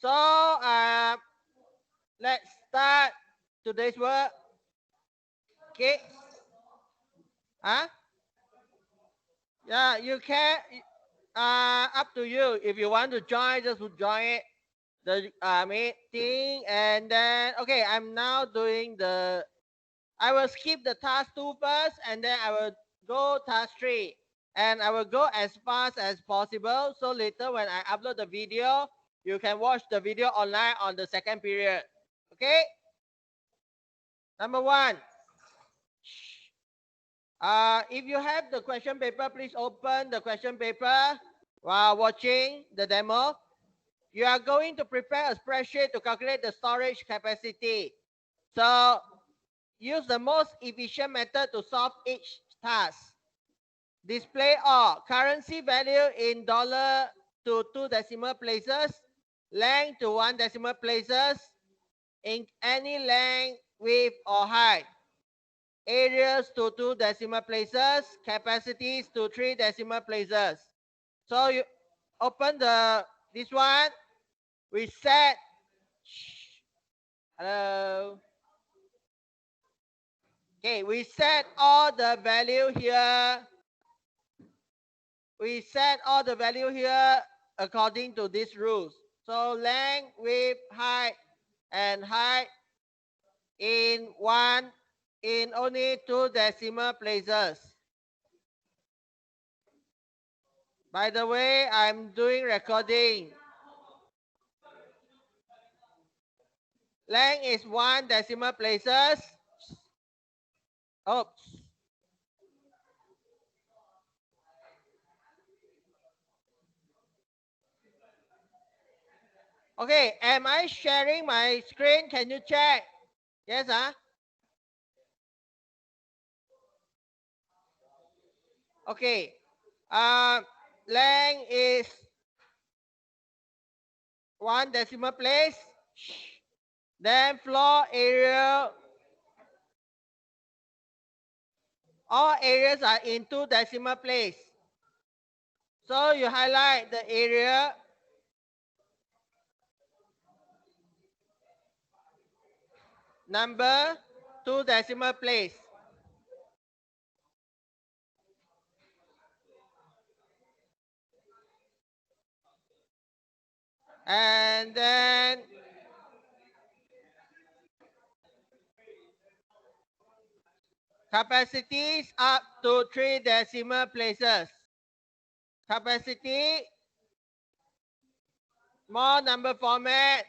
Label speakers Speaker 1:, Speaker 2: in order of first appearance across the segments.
Speaker 1: So let's start today's work. Okay. Huh? Yeah, you can. Up to you. If you want to join, just join it. The meeting, and then okay, I'm now doing the. I will skip the task 2 first, and then I will go task 3, and I will go as fast as possible. So later when I upload the video, you can watch the video online on the second period. Okay. Number 1. If you have the question paper, please open the question paper while watching the demo. You are going to prepare a spreadsheet to calculate the storage capacity. So use the most efficient method to solve each task. Display all currency value in dollar to 2 decimal places, length to 1 decimal places, in any length, width, or height. Areas to 2 decimal places, capacities to 3 decimal places. So you open this one. We set. Hello. Okay, we set all the value here. We set all the value here according to these rules. So length, width, height, and height in only 2 decimal places. By the way, I'm doing recording. Length is 1 decimal places. Oops. Okay, am I sharing my screen? Can you check? Yes, huh? Okay. Length is 1 decimal place. Then floor area. All areas are in 2 decimal place. So you highlight the area. Number 2 decimal place. And then capacities up to 3 decimal places. Capacity, small number format,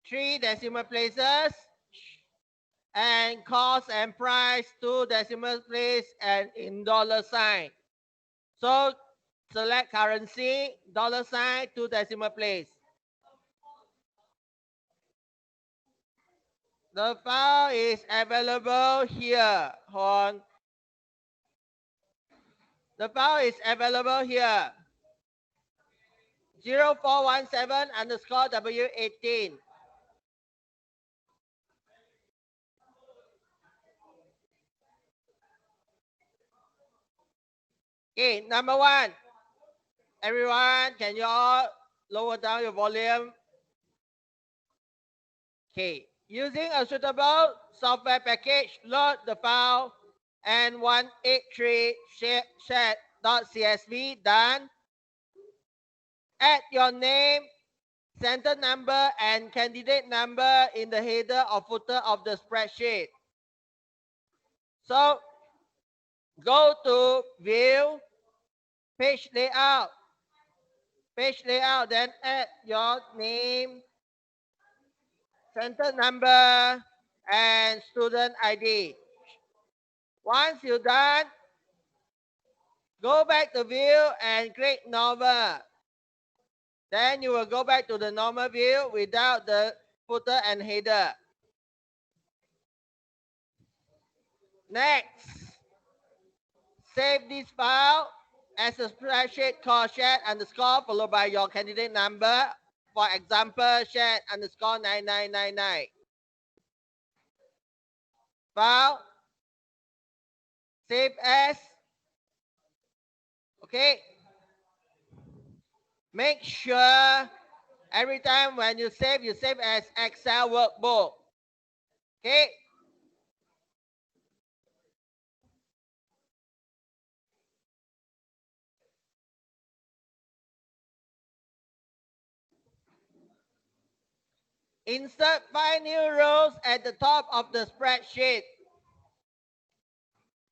Speaker 1: 3 decimal places, and cost and price 2 decimal place and in dollar sign. So select currency, dollar sign, 2 decimal place. The file is available here. Hold on. The file is available here. 0417 underscore W18. Okay, number 1. Everyone, can you all lower down your volume? Okay. Using a suitable software package, load the file n183chat.csv. Done. Add your name, center number, and candidate number in the header or footer of the spreadsheet. So go to View, Page Layout. Page Layout, then add your name, center number, and student ID. Once you're done, go back to View and click Normal. Then you will go back to the normal view without the footer and header. Next, save this file as a spreadsheet called chat underscore followed by your candidate number. For example, chat underscore 9999. File, save as. Okay. Make sure Every time when you save as Excel workbook. Okay. Insert 5 new rows at the top of the spreadsheet.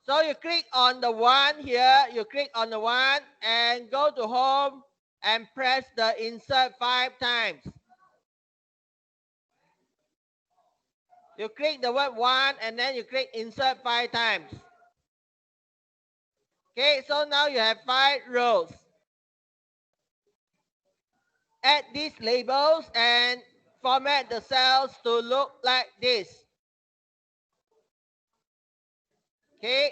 Speaker 1: So you click on the one here, you click on the one and go to home and press the insert 5 times. You click the word one and then you click insert 5 times. Okay, so now you have 5 rows. Add these labels and format the cells to look like this. Okay.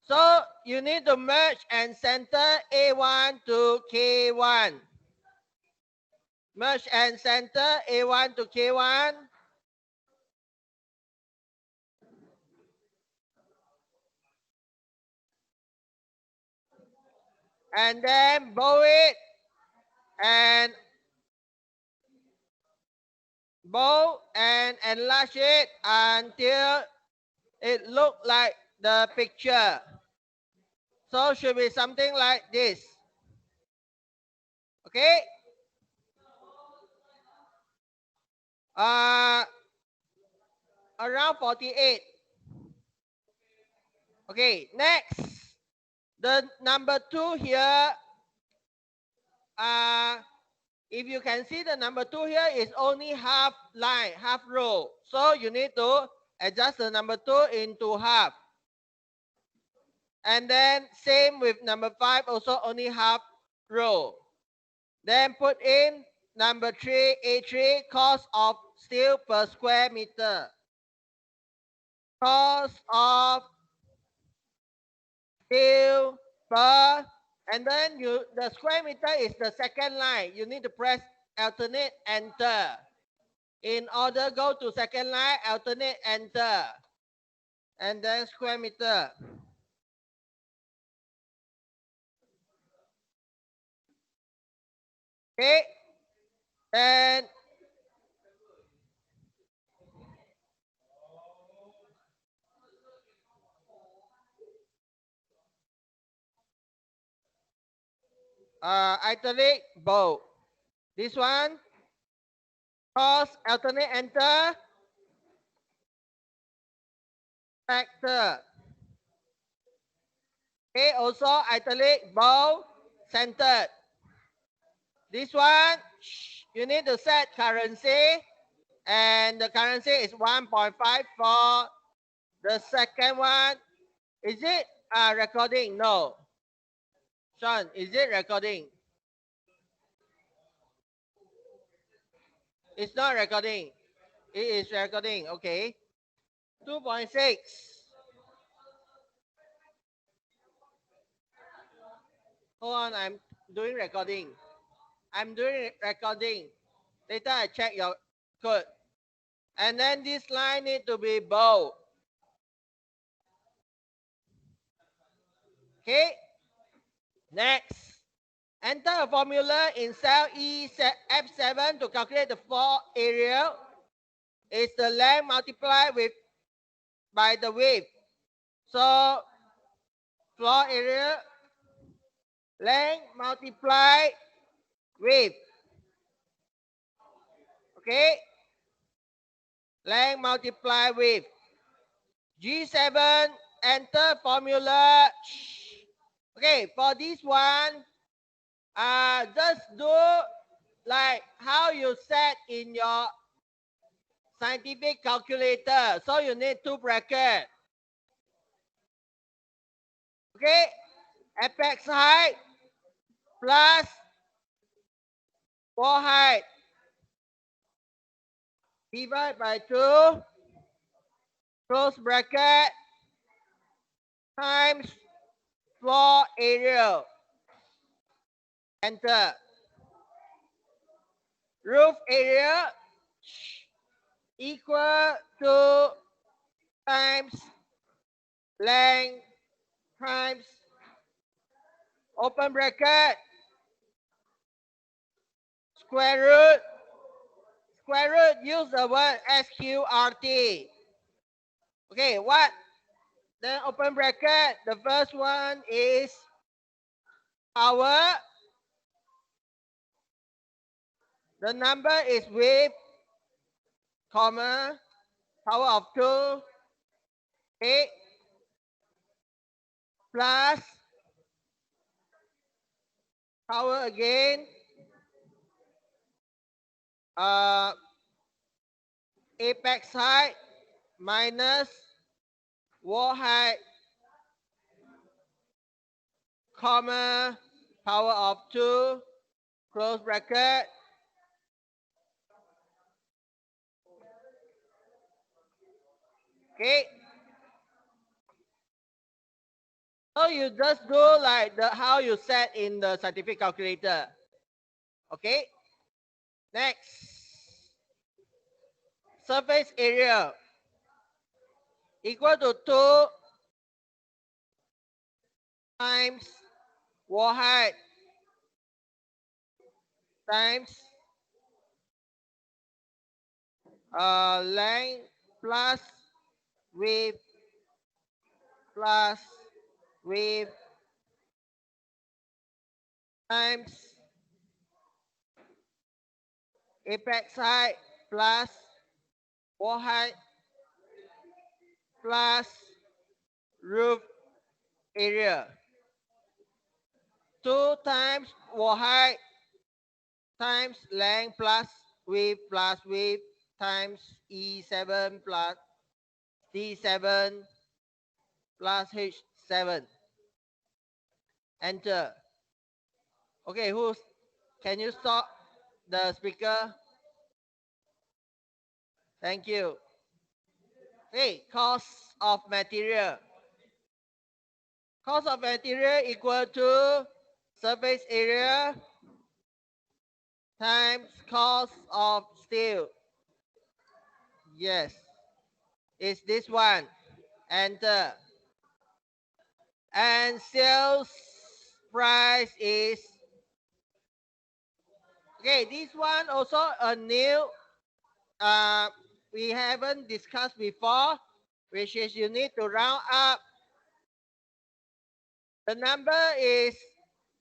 Speaker 1: So you need to merge and center A1 to K1. Merge and center A1 to K1. And then bow it and enlarge it until it look like the picture. So should be something like this. Okay. Around 48. Okay, next. The number 2 here, if you can see the number 2 here is only half line, half row. So you need to adjust the number 2 into half. And then same with number 5, also only half row. Then put in number 3, A3, cost of steel per square meter. Cost of steel per, and then the square meter is the second line. You need to press alternate enter. In order go to second line, alternate enter. And then square meter. Okay. Then italic bold. This one, cost, alternate enter, factor. Okay, also italic bold, centered. This one, you need to set currency, and the currency is 1.5 for the second one. Is it recording? No. Sean, is it recording? It's not recording. It is recording. Okay. 2.6. Hold on, I'm doing recording. I'm doing recording. Later I check your code. And then this line need to be bold. Okay. Next. Enter a formula in cell F7 to calculate the floor area. It's the length multiplied by the width. So floor area, length multiplied width. Okay. Length multiplied width. G7, enter formula. Okay, for this one, just do like how you set in your scientific calculator. So you need 2 brackets. Okay, apex height plus floor height divided by 2, close bracket, times floor area. Enter. Roof area equal to times length times open bracket, square root, use the word SQRT. Okay, what? Then open bracket, the first one is power. The number is with, comma, power of 2, 8, plus, power again, apex height minus wall height, comma, power of 2, close bracket. Okay. So you just do like how you set in the scientific calculator. Okay. Next. Surface area equal to 2 times wall height times length plus width plus width times apex height plus wall height plus roof area. 2 times wall height times length plus width times E7 plus D7 plus H7. Enter. Okay, can you stop the speaker? Thank you. Okay, cost of material. Cost of material equal to surface area times cost of steel. Yes, it's this one. Enter. And sales price is, okay, this one also a new, we haven't discussed before, which is you need to round up. The number is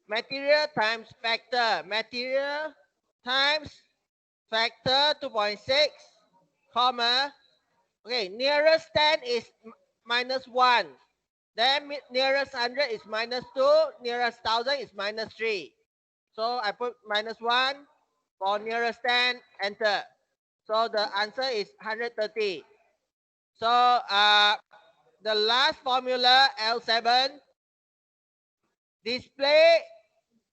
Speaker 1: material times factor. Material times factor 2.6, comma. Okay, nearest 10 is -1. Then nearest 100 is -2. Nearest 1000 is -3. So I put -1 for nearest 10, enter. So the answer is 130. So the last formula, L7, display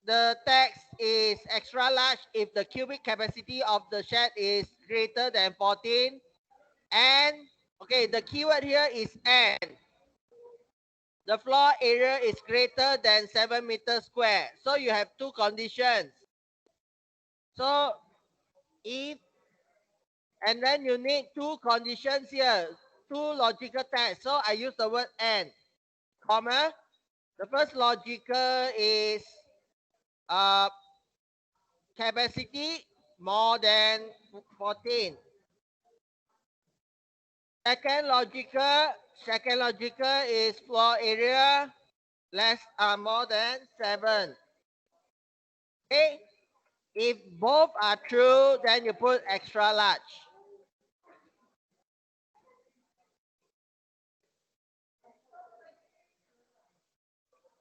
Speaker 1: the text is extra large if the cubic capacity of the shed is greater than 14. And, okay, the keyword here is and. The floor area is greater than 7 meters square. So you have two conditions. So if, and then you need two conditions here, two logical tests. So I use the word and, comma. The first logical is capacity more than 14. Second logical is floor area more than 7. Okay. If both are true, then you put extra large.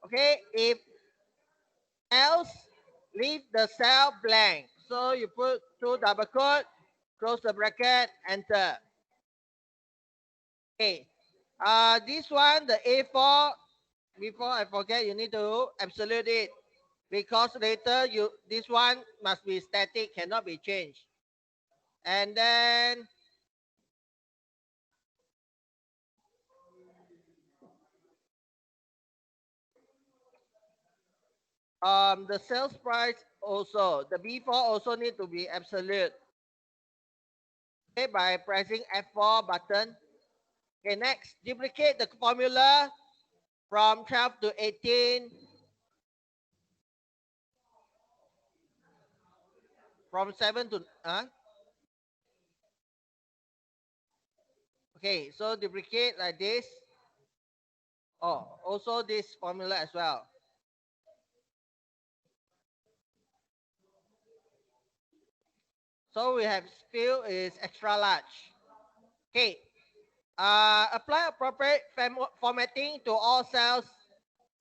Speaker 1: Okay. If else, leave the cell blank. So you put 2 double quote, close the bracket, enter. Okay. This one, the A4, before I forget, you need to absolute it, because later this one must be static, cannot be changed. And then the sales price also, the B4 also need to be absolute. Okay, by pressing F4 button. Okay, next, duplicate the formula from 12 to 18. from 7 to okay, so duplicate like this. Oh, also this formula as well. So we have fill is extra large. Okay, apply appropriate formatting to all cells.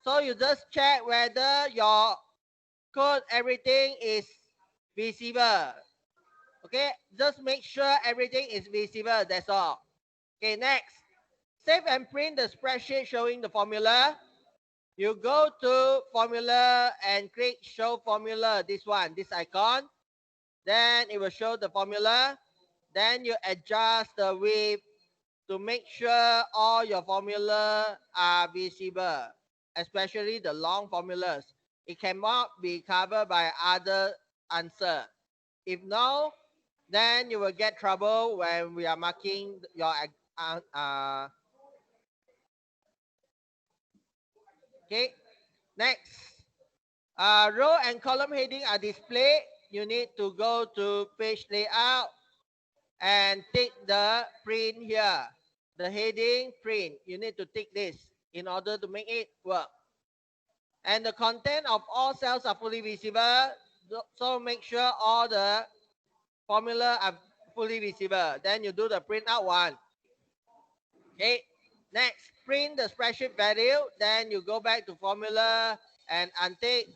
Speaker 1: So you just check whether your code, everything is visible. Okay, just make sure everything is visible, that's all. Okay, next, save and print the spreadsheet showing the formula. You go to formula and click show formula, this one, this icon. Then it will show the formula. Then you adjust the width to make sure all your formula are visible, especially the long formulas. It cannot be covered by other answer. If no, then you will get trouble when we are marking your okay. Next, row and column heading are displayed. You need to go to page layout and tick the print here. The heading print, you need to tick this in order to make it work. And the content of all cells are fully visible. So make sure all the formula are fully visible. Then you do the print out one. Okay. Next, print the spreadsheet value. Then you go back to formula and untick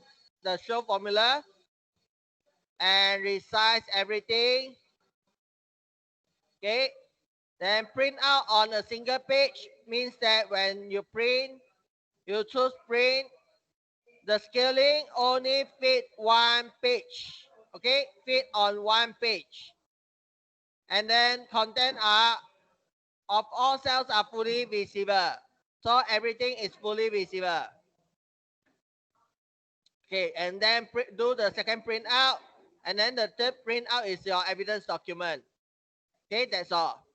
Speaker 1: the show formula and resize everything. Okay. Then print out on a single page means that when you print, you choose print, the scaling only fit one page. Okay, fit on one page. And then content are of all cells are fully visible. So everything is fully visible. Okay, and then do the second print out. And then the third print out is your evidence document. Okay, that's all.